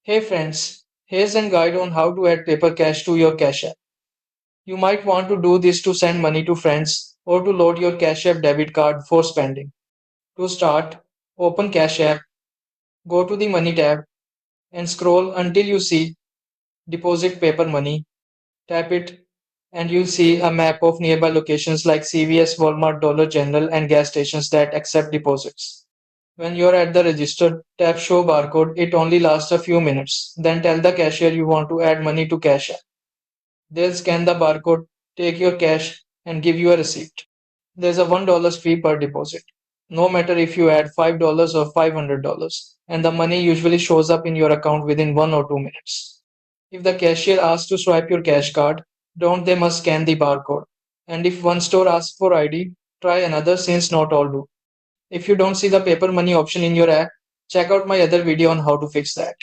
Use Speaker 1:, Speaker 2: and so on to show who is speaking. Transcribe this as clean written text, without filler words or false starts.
Speaker 1: Hey friends, here's a guide on how to add paper cash to your Cash App. You might want to do this to send money to friends or to load your Cash App debit card for spending. To start, open Cash App, go to the Money tab, and scroll until you see Deposit Paper Money. Tap it, and you'll see a map of nearby locations like CVS, Walmart, Dollar General, and gas stations that accept deposits. When you're at the register, tap Show Barcode. It only lasts a few minutes. Then tell the cashier you want to add money to Cash App. They'll scan the barcode, take your cash, and give you a receipt. There's a $1 fee per deposit, no matter if you add $5 or $500, and the money usually shows up in your account within 1 or 2 minutes. If the cashier asks to swipe your cash card, don't they must scan the barcode. And if one store asks for ID, try another since not all do. If you don't see the paper money option in your app, check out my other video on how to fix that.